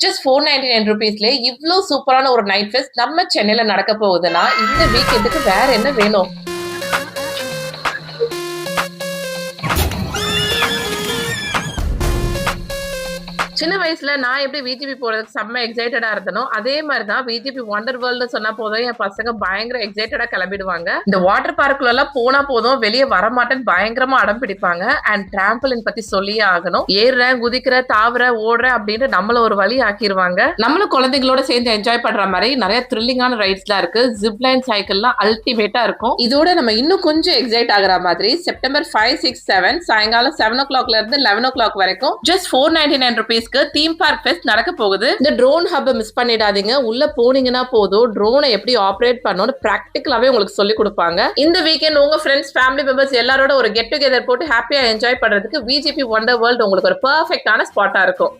Just 499 ருபீஸ்ல இவ்ளோ சூப்பரான ஒரு நைட் ஃபெஸ்ட் நம்ம சென்னையில நடக்க போகுதுன்னா இந்த வீக்கெண்டுக்கு வேற என்ன வேணும்? சின்ன வயசுல நான் எப்படி விஜிபி போறதுக்கு செம்ம எக்ஸைட்டடா இருந்தனோ அதே மாதிரி தான் விஜிபி வண்டர் வேர்ல்டு சொன்னா போதும் என் பசங்க பயங்கர எக்ஸைட்டடா கிளம்பிடுவாங்க. இந்த வாட்டர் பார்க்குள்ள எல்லாம் போனா போதும் வெளியே வரமாட்டேன்னு பயங்கரமா அடம் பிடிப்பாங்க. அண்ட் டிராம்பலின் பத்தி சொல்லியே ஆகணும். ஏறுறேன், குதிக்கிற, தாவுற, ஓடுறேன் அப்படின்னு நம்மள ஒரு வழி ஆக்கிடுவாங்க. நம்மளும் குழந்தைங்களோட சேர்ந்து என்ஜாய் பண்ற மாதிரி நிறைய த்ரில்லிங்கான ரைட்ஸ்லாம் இருக்கு. ஜிப்லைன் சைக்கிள்லாம் அல்டிமேட்டா இருக்கும். இதோட நம்ம இன்னும் கொஞ்சம் எக்ஸைட் ஆகுற மாதிரி செப்டம்பர் 5, 6, 7 சாயங்காலம் 7 o'clockல இருந்து 11 o'clock வரைக்கும் just 499 rupees theme park fest நடக்க போகுது. இந்த ட்ரோன் ஹப் மிஸ் பண்ணிடாதீங்க. உள்ள போனீங்கன்னா போதும் ட்ரோனை எப்படி ஆப்ரேட் பண்ணணும்னு பிராக்டிகலாவே உங்களுக்கு சொல்லி கொடுப்பாங்க. இந்த வீக்கெண்ட் உங்க ஃப்ரெண்ட்ஸ், ஃபேமிலி மெம்பர்ஸ் எல்லாரோட ஒரு கெட் டுகெதர் போட்டு ஹாப்பியா என்ஜாய் பண்றதுக்கு விஜிபி வண்டர் வேர்ல்ட் உங்களுக்கு ஒரு பெர்ஃபெக்ட்டான ஸ்பாட்டா இருக்கும்.